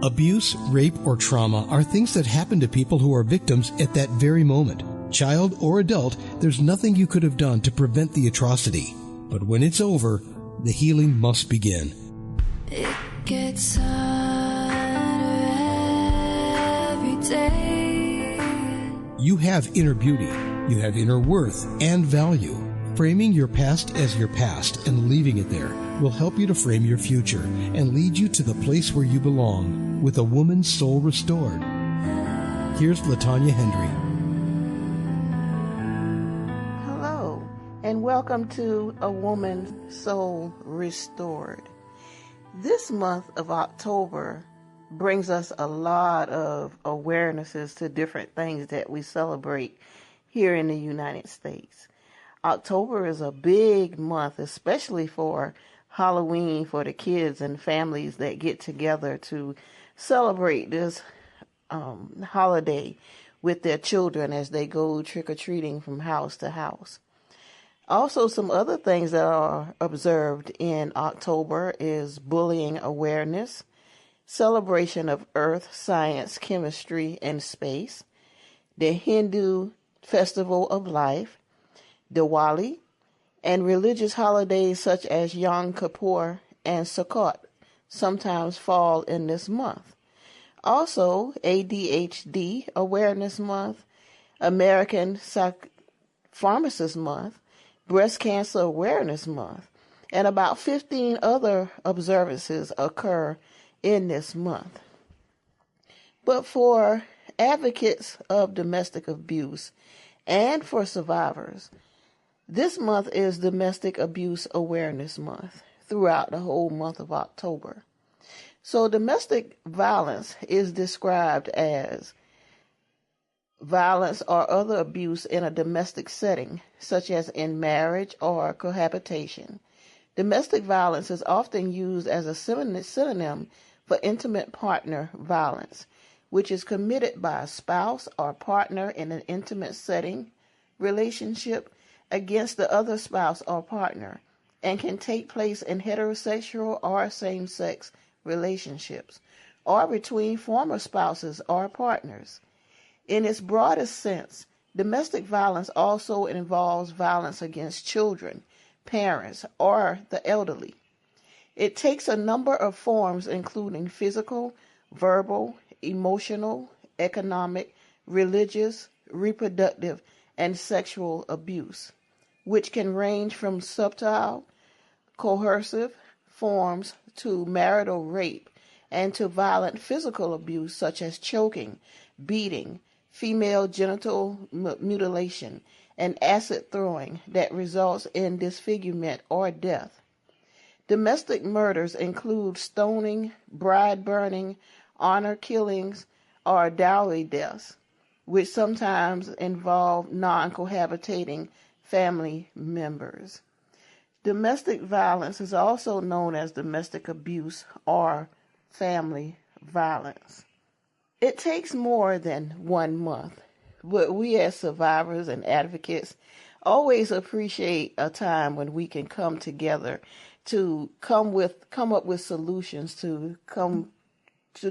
Abuse, rape, or trauma are things that happen to people who are victims at that very moment. Child or adult, there's nothing you could have done to prevent the atrocity. But when it's over, the healing must begin. It gets harder every day. You have inner beauty. You have inner worth and value. Framing your past as your past and leaving it there will help you to frame your future and lead you to the place where you belong, with a woman's soul restored. Here's LaTanya Hendry. Hello, and welcome to A Woman's Soul Restored. This month of October brings us a lot of awarenesses to different things that we celebrate here in the United States. October is a big month, especially for Halloween, for the kids and families that get together to celebrate this holiday with their children as they go trick-or-treating from house to house. Also, some other things that are observed in October is bullying awareness, celebration of earth, science, chemistry, and space, the Hindu Festival of Life, Diwali, and religious holidays such as Yom Kippur and Sukkot sometimes fall in this month. Also, ADHD Awareness Month, American Pharmacist Month, Breast Cancer Awareness Month, and about 15 other observances occur in this month. But for advocates of domestic abuse and for survivors, this month is Domestic Abuse Awareness Month throughout the whole month of October. So domestic violence is described as violence or other abuse in a domestic setting, such as in marriage or cohabitation. Domestic violence is often used as a synonym for intimate partner violence, which is committed by a spouse or partner in an intimate setting, relationship, against the other spouse or partner, and can take place in heterosexual or same-sex relationships, or between former spouses or partners. In its broadest sense, domestic violence also involves violence against children, parents, or the elderly. It takes a number of forms, including physical, verbal, emotional, economic, religious, reproductive, and sexual abuse, which can range from subtle, coercive forms to marital rape and to violent physical abuse such as choking, beating, female genital mutilation, and acid throwing that results in disfigurement or death. Domestic murders include stoning, bride burning, honor killings, or dowry deaths, which sometimes involve non-cohabitating family members. Domestic violence is also known as domestic abuse or family violence. It takes more than 1 month, but we as survivors and advocates always appreciate a time when we can come together to come up with solutions to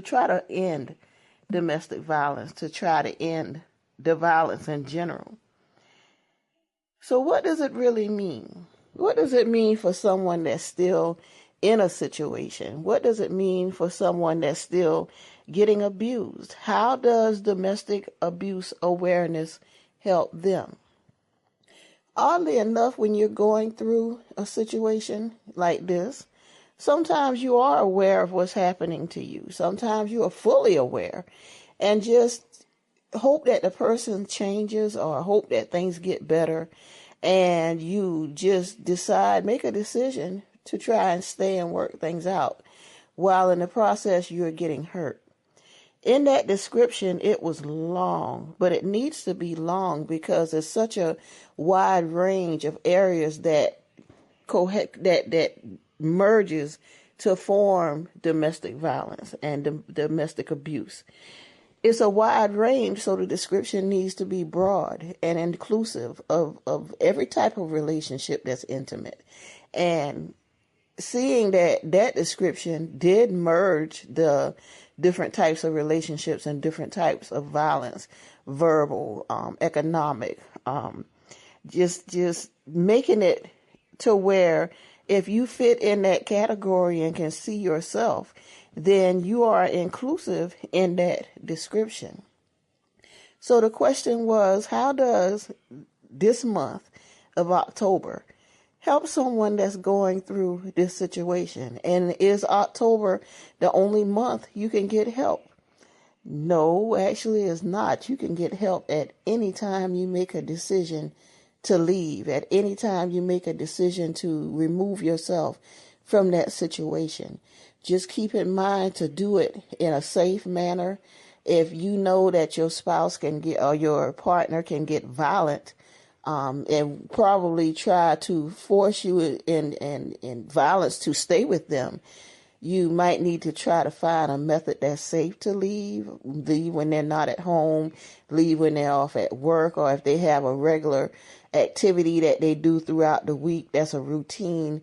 try to end domestic violence, to try to end the violence in general. So what does it really mean? What does it mean for someone that's still in a situation? What does it mean for someone that's still getting abused? How does domestic abuse awareness help them? Oddly enough, when you're going through a situation like this, sometimes you are aware of what's happening to you. Sometimes you are fully aware and just hope that the person changes or hope that things get better, and you just make a decision to try and stay and work things out while in the process you're getting hurt. In that description, it was long, but it needs to be long because there's such a wide range of areas that merges to form domestic violence and domestic abuse. It's a wide range, so the description needs to be broad and inclusive of every type of relationship that's intimate. And seeing that description did merge the different types of relationships and different types of violence, verbal, economic, just making it to where if you fit in that category and can see yourself, then you are inclusive in that description. So the question was, how does this month of October help someone that's going through this situation? And is October the only month you can get help? No, actually it's not. You can get help at any time you make a decision to leave, at any time you make a decision to remove yourself from that situation. Just keep in mind to do it in a safe manner. If you know that your spouse can get, or your partner can get violent, and probably try to force you in violence to stay with them, you might need to try to find a method that's safe to leave when they're not at home, leave when they're off at work, or if they have a regular activity that they do throughout the week, that's a routine.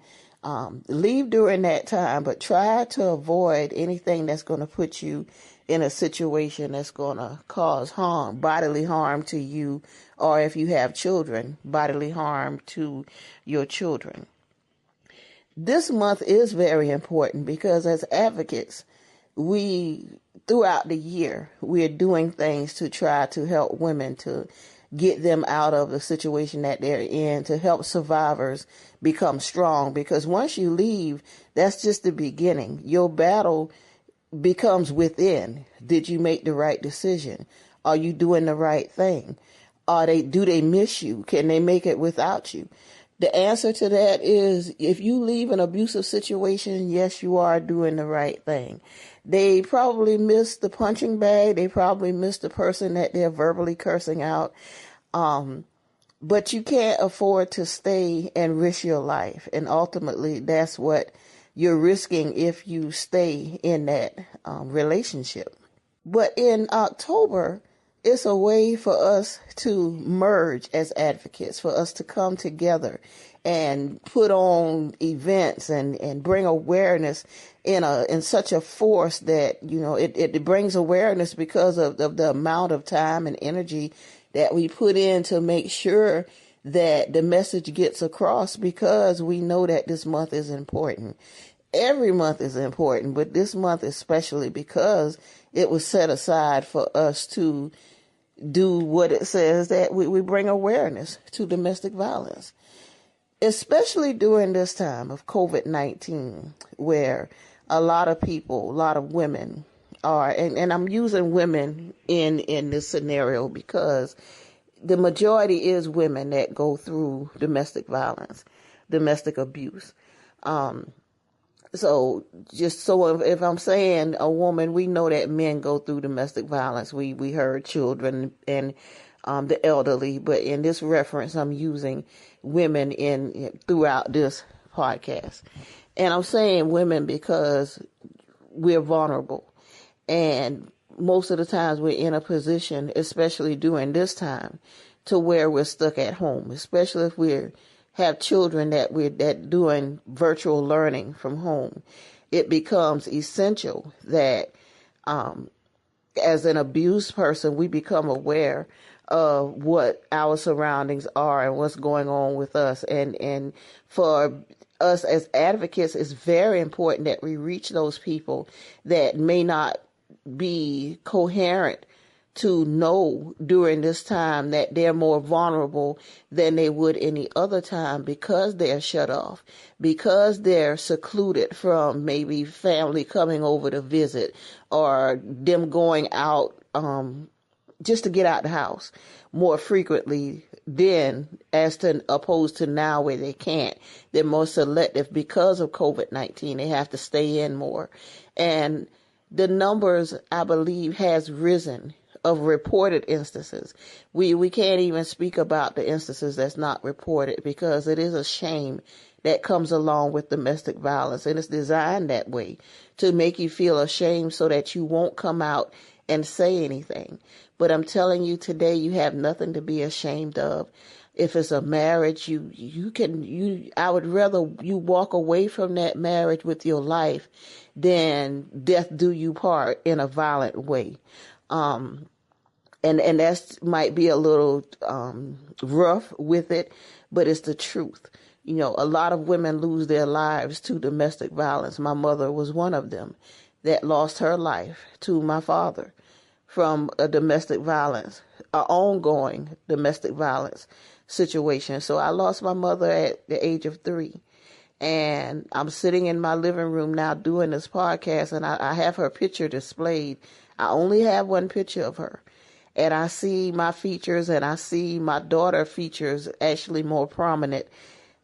Leave during that time, but try to avoid anything that's going to put you in a situation that's going to cause harm, bodily harm to you, or if you have children, bodily harm to your children. This month is very important because as advocates, throughout the year, we're doing things to try to help women, to get them out of the situation that they're in, to help survivors become strong. Because once you leave, that's just the beginning. Your battle becomes within. Did you make the right decision? Are you doing the right thing? Do they miss you? Can they make it without you? The answer to that is, if you leave an abusive situation, yes, you are doing the right thing. They probably miss the punching bag. They probably miss the person that they're verbally cursing out. But you can't afford to stay and risk your life. And ultimately, that's what you're risking if you stay in that relationship. But in October, it's a way for us to merge as advocates, for us to come together and put on events and bring awareness in such a force that, it brings awareness because of the amount of time and energy that we put in to make sure that the message gets across, because we know that this month is important. Every month is important, but this month especially because it was set aside for us to do what it says, that we bring awareness to domestic violence, especially during this time of COVID-19, where a lot of people, a lot of women are, and I'm using women in this scenario because the majority is women that go through domestic violence, domestic abuse. So if I'm saying a woman, we know that men go through domestic violence. We heard children and the elderly, but in this reference, I'm using women throughout this podcast. And I'm saying women because we're vulnerable. And most of the times we're in a position, especially during this time, to where we're stuck at home, especially if we have children that doing virtual learning from home. It becomes essential that as an abused person, we become aware of what our surroundings are and what's going on with us. And for us as advocates, it's very important that we reach those people that may not be coherent to know during this time that they're more vulnerable than they would any other time, because they're shut off, because they're secluded from maybe family coming over to visit, or them going out just to get out the house more frequently then, opposed to now where they can't. They're more selective because of COVID-19. They have to stay in more. And the numbers, I believe, has risen of reported instances. We can't even speak about the instances that's not reported, because it is a shame that comes along with domestic violence, and it's designed that way to make you feel ashamed so that you won't come out and say anything. But I'm telling you today, you have nothing to be ashamed of. if it's a marriage, I would rather you walk away from that marriage with your life than death do you part in a violent way. And that might be a little rough with it, but it's the truth. You know, a lot of women lose their lives to domestic violence. My mother was one of them that lost her life to my father from a domestic violence, an ongoing domestic violence situation. So I lost my mother at the age of 3. And I'm sitting in my living room now doing this podcast, and I have her picture displayed. I only have one picture of her. And I see my features, and I see my daughter features actually more prominent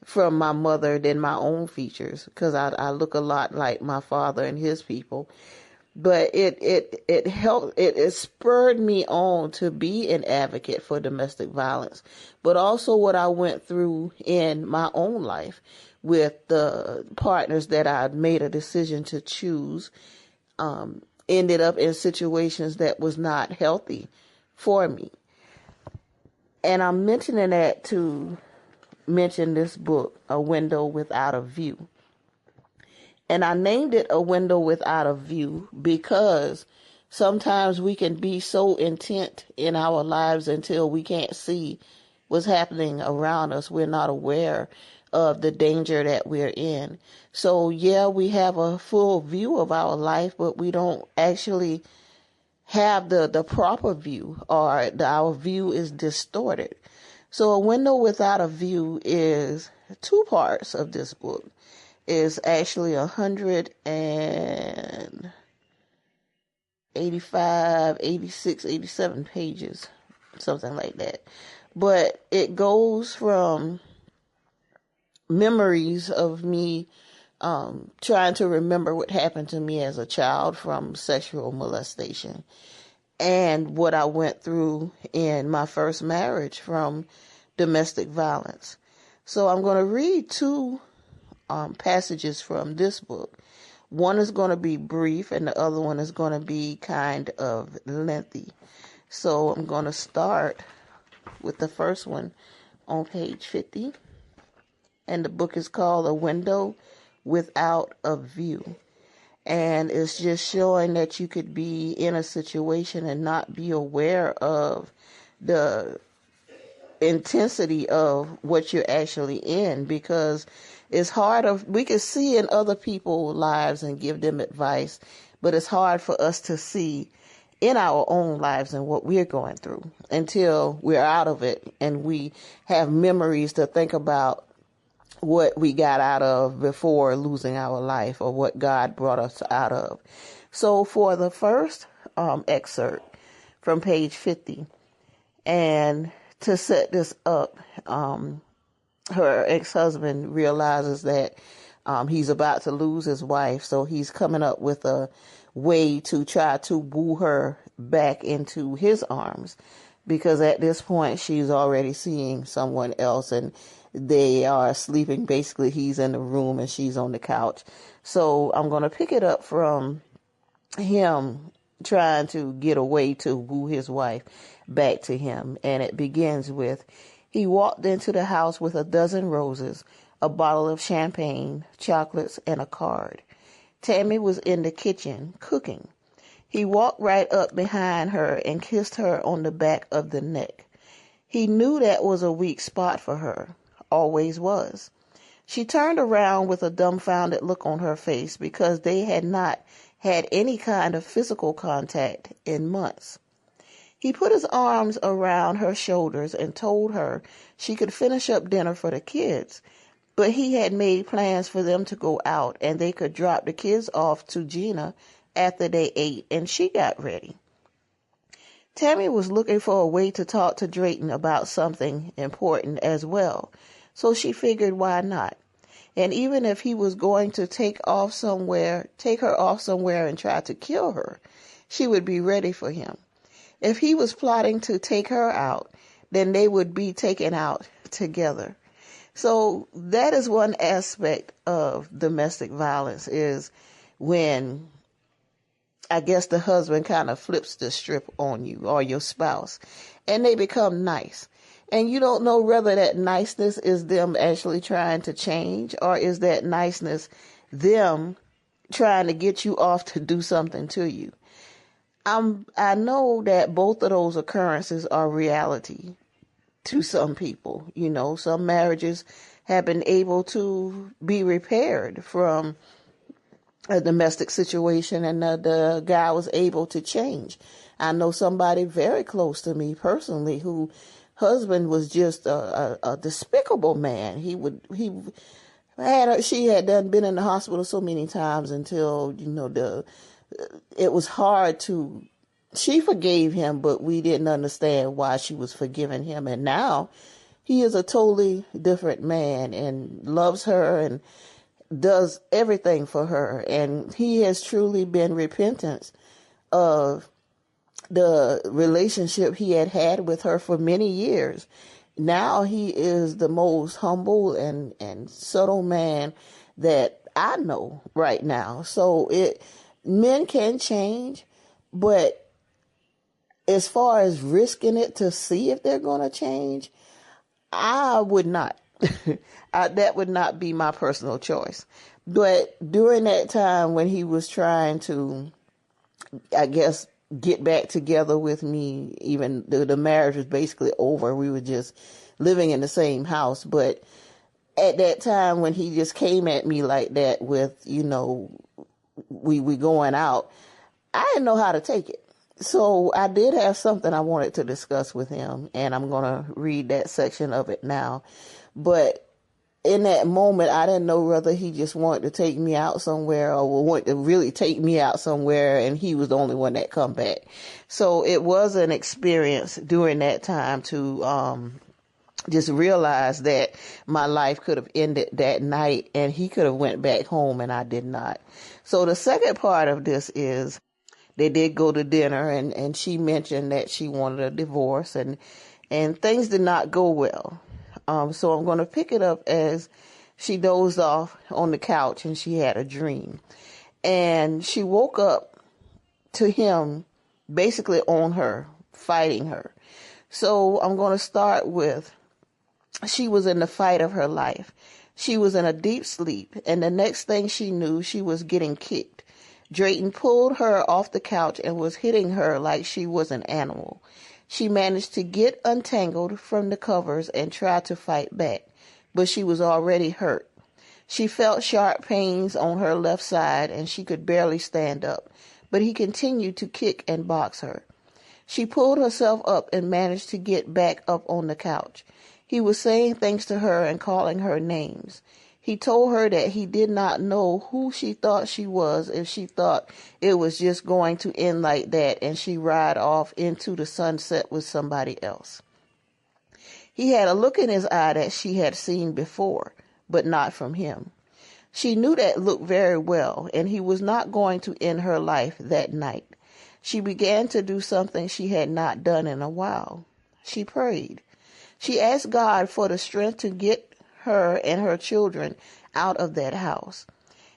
from my mother than my own features, because I look a lot like my father and his people. But it helped, it spurred me on to be an advocate for domestic violence, but also what I went through in my own life with the partners that I made a decision to choose, ended up in situations that was not healthy for me. And I'm mentioning that to mention this book, A Window Without a View. And I named it A Window Without a View because sometimes we can be so intent in our lives until we can't see what's happening around us. We're not aware of the danger that we're in. So yeah, we have a full view of our life, but we don't actually have the proper view, or our view is distorted. So A Window Without a View is 2 parts of this book. It's actually 185, 86, 87 pages, something like that. But it goes from memories of me trying to remember what happened to me as a child from sexual molestation, and what I went through in my first marriage from domestic violence. So I'm going to read 2 passages from this book. One is going to be brief, and the other one is going to be kind of lengthy. So I'm going to start with the first one on page 50. And the book is called A Window Without a View. And it's just showing that you could be in a situation and not be aware of the intensity of what you're actually in, because it's hard we can see in other people's lives and give them advice, but it's hard for us to see in our own lives and what we're going through until we're out of it and we have memories to think about what we got out of before losing our life, or what God brought us out of. So for the first excerpt from page 50, and to set this up, her ex-husband realizes that he's about to lose his wife, so he's coming up with a way to try to woo her back into his arms, because at this point she's already seeing someone else, and they are sleeping. Basically, he's in the room and she's on the couch. So I'm going to pick it up from him trying to get a way to woo his wife back to him. And it begins with, he walked into the house with a dozen roses, a bottle of champagne, chocolates, and a card. Tammy was in the kitchen cooking. He walked right up behind her and kissed her on the back of the neck. He knew that was a weak spot for her. Always was. She turned around with a dumbfounded look on her face, because they had not had any kind of physical contact in months. He put his arms around her shoulders and told her she could finish up dinner for the kids, but he had made plans for them to go out and they could drop the kids off to Gina after they ate, and she got ready. Tammy was looking for a way to talk to Drayton about something important as well, so she figured why not. And even if he was going to take her off somewhere and try to kill her, she would be ready for him. If he was plotting to take her out, then they would be taken out together. So that is one aspect of domestic violence, is when I guess the husband kind of flips the strip on you or your spouse, and they become nice. And you don't know whether that niceness is them actually trying to change, or is that niceness them trying to get you off to do something to you. I know that both of those occurrences are reality to some people. You know, some marriages have been able to be repaired from a domestic situation, and the guy was able to change. I know somebody very close to me personally who husband was just a despicable man. She had been in the hospital so many times until, it was hard to, she forgave him, but we didn't understand why she was forgiving him. And now he is a totally different man and loves her and does everything for her. And he has truly been repentant of the relationship he had with her for many years. Now he is the most humble and subtle man that I know right now. So men can change, but as far as risking it to see if they're going to change, I would not. That would not be my personal choice. But during that time when he was trying to, I guess, get back together with me, even though the marriage was basically over, we were just living in the same house. But at that time when he just came at me like that with, we going out, I didn't know how to take it. So I did have something I wanted to discuss with him, and I'm going to read that section of it now. But in that moment, I didn't know whether he just wanted to take me out somewhere or wanted to really take me out somewhere, and he was the only one that come back. So it was an experience during that time to just realize that my life could have ended that night, and he could have went back home, and I did not. So the second part of this is they did go to dinner, and she mentioned that she wanted a divorce, and things did not go well. So I'm going to pick it up as she dozed off on the couch and she had a dream. And she woke up to him basically on her, fighting her. So I'm going to start with, she was in the fight of her life. She was in a deep sleep, and the next thing she knew, she was getting kicked. Drayton pulled her off the couch and was hitting her like she was an animal. She managed to get untangled from the covers and tried to fight back, but she was already hurt. She felt sharp pains on her left side and she could barely stand up, but he continued to kick and box her. She pulled herself up and managed to get back up on the couch. He was saying things to her and calling her names. He told her that he did not know who she thought she was if she thought it was just going to end like that and she ride off into the sunset with somebody else. He had a look in his eye that she had seen before, but not from him. She knew that look very well, and he was not going to end her life that night. She began to do something she had not done in a while. She prayed. She asked God for the strength to get her and her children out of that house.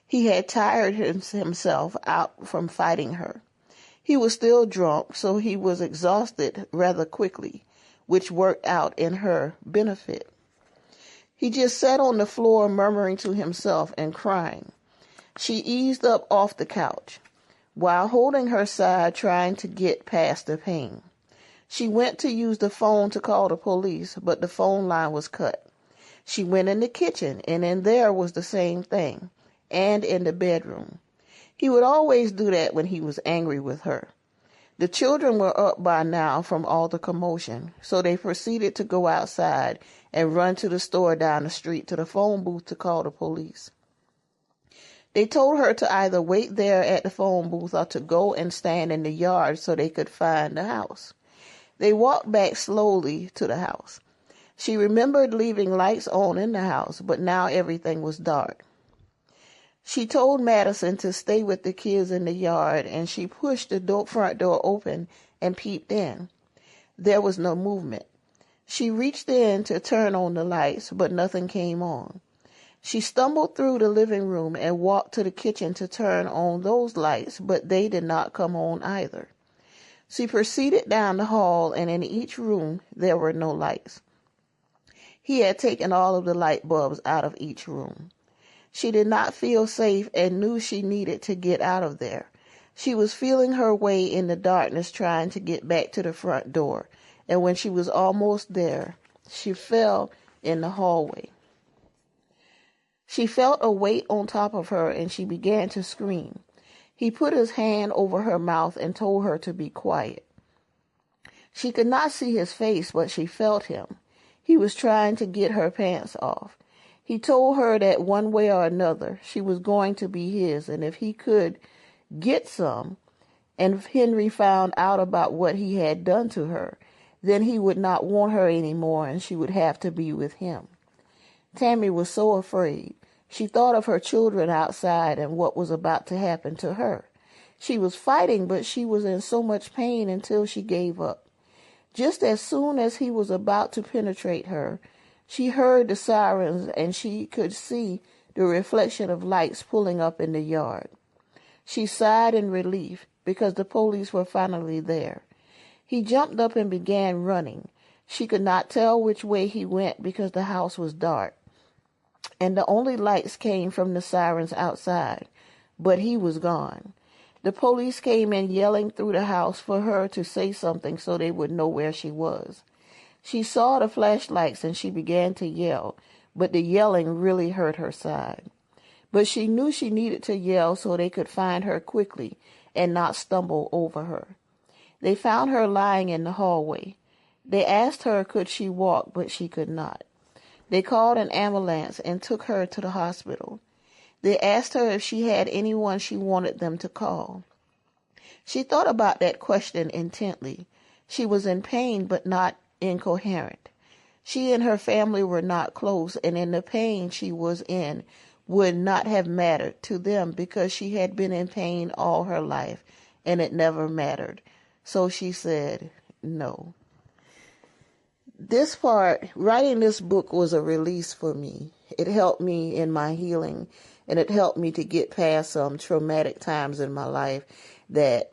He had tired himself out from fighting her. He was still drunk, so he was exhausted rather quickly, which worked out in her benefit. He just sat on the floor murmuring to himself and crying. She eased up off the couch, while holding her side trying to get past the pain. She went to use the phone to call the police, but the phone line was cut. She went in the kitchen, and in there was the same thing, and in the bedroom. He would always do that when he was angry with her. The children were up by now from all the commotion, so they proceeded to go outside and run to the store down the street to the phone booth to call the police. They told her to either wait there at the phone booth or to go and stand in the yard so they could find the house. They walked back slowly to the house. She remembered leaving lights on in the house, but now everything was dark. She told Madison to stay with the kids in the yard, and she pushed the front door open and peeped in. There was no movement. She reached in to turn on the lights, but nothing came on. She stumbled through the living room and walked to the kitchen to turn on those lights, but they did not come on either. She proceeded down the hall, and in each room there were no lights. He had taken all of the light bulbs out of each room. She did not feel safe and knew she needed to get out of there. She was feeling her way in the darkness, trying to get back to the front door, and when she was almost there, she fell in the hallway. She felt a weight on top of her, and she began to scream. He put his hand over her mouth and told her to be quiet. She could not see his face, but she felt him. He was trying to get her pants off. He told her that one way or another, she was going to be his, and if he could get some, and if Henry found out about what he had done to her, then he would not want her anymore, and she would have to be with him. Tammy was so afraid. She thought of her children outside and what was about to happen to her. She was fighting, but she was in so much pain until she gave up. Just as soon as he was about to penetrate her, she heard the sirens and she could see the reflection of lights pulling up in the yard. She sighed in relief because the police were finally there. He jumped up and began running. She could not tell which way he went because the house was dark, and the only lights came from the sirens outside, but he was gone. The police came in yelling through the house for her to say something so they would know where she was. She saw the flashlights and she began to yell, but the yelling really hurt her side. But she knew she needed to yell so they could find her quickly and not stumble over her. They found her lying in the hallway. They asked her could she walk, but she could not. They called an ambulance and took her to the hospital. They asked her if she had anyone she wanted them to call. She thought about that question intently. She was in pain but not incoherent. She and her family were not close, and in the pain she was in would not have mattered to them because she had been in pain all her life and it never mattered. So she said no. This part, writing this book, was a release for me. It helped me in my healing, and it helped me to get past some traumatic times in my life that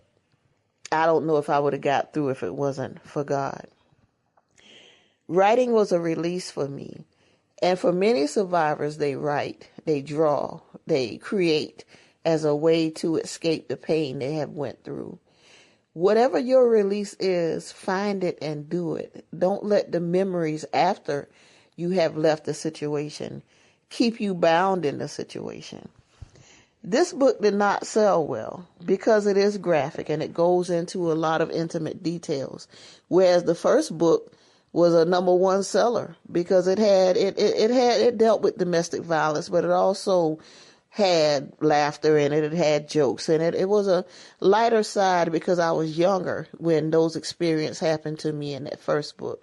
I don't know if I would have got through if it wasn't for God. Writing was a release for me. And for many survivors, they write, they draw, they create as a way to escape the pain they have went through. Whatever your release is, find it and do it. Don't let the memories after you have left the situation keep you bound in the situation. This book did not sell well because it is graphic and it goes into a lot of intimate details, whereas the first book was a #1 seller because it dealt with domestic violence, but it also had laughter in it. It had jokes in it. It was a lighter side because I was younger when those experiences happened to me in that first book.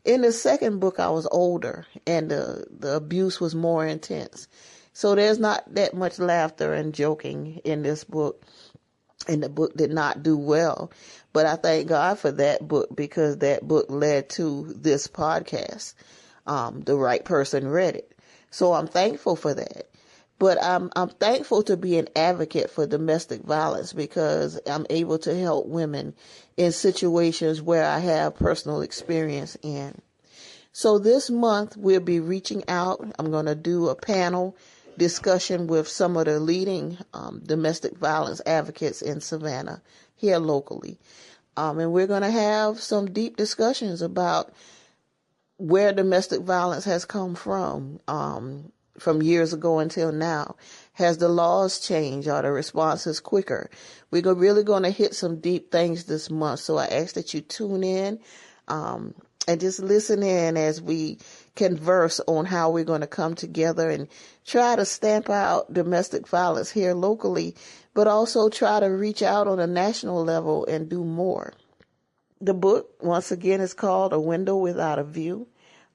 In the second book, I was older and the abuse was more intense. So there's not that much laughter and joking in this book, and the book did not do well. But I thank God for that book because that book led to this podcast. The right person read it. So I'm thankful for that. But I'm thankful to be an advocate for domestic violence because I'm able to help women in situations where I have personal experience in. So this month we'll be reaching out. I'm going to do a panel discussion with some of the leading domestic violence advocates in Savannah, here locally. And we're going to have some deep discussions about where domestic violence has come from years ago until now. Has the laws changed? Are the responses quicker? We're really going to hit some deep things this month. So I ask that you tune in and just listen in as we converse on how we're going to come together and try to stamp out domestic violence here locally, but also try to reach out on a national level and do more. The book, once again, is called A Window Without a View.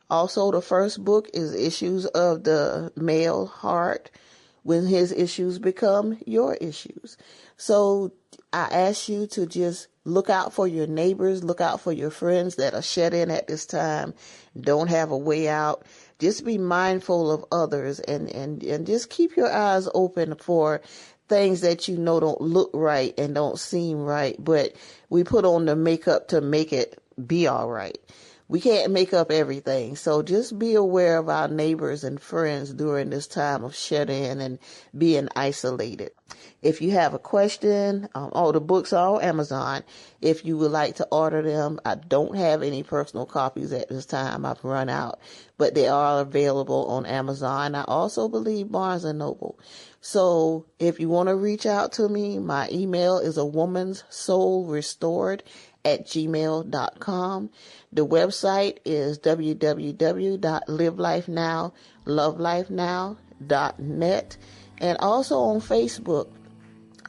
Also, the first book is Issues of the Male Heart, when his issues become your issues. So I ask you to just look out for your neighbors, look out for your friends that are shut in at this time, don't have a way out. Just be mindful of others and just keep your eyes open for things that you know don't look right and don't seem right, but we put on the makeup to make it be all right. we can't make up everything. So just be aware of our neighbors and friends during this time of shut-in and being isolated. If you have a question, all the books are on Amazon. If you would like to order them, I don't have any personal copies at this time. I've run out, but they are available on Amazon. I also believe Barnes & Noble. So if you want to reach out to me, my email is awomanssoulrestored@gmail.com. The website is www.livelifenow.lovelifenow.net. And also on Facebook,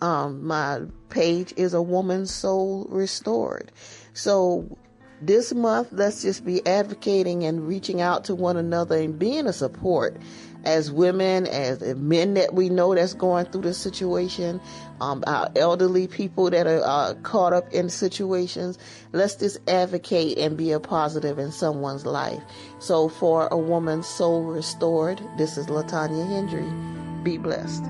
my page is A Woman's Soul Restored. So this month, let's just be advocating and reaching out to one another and being a support as women, as men that we know that's going through this situation, our elderly people that are caught up in situations. Let's just advocate and be a positive in someone's life. So for A Woman's Soul Restored, this is LaTanya Hendry. Be blessed.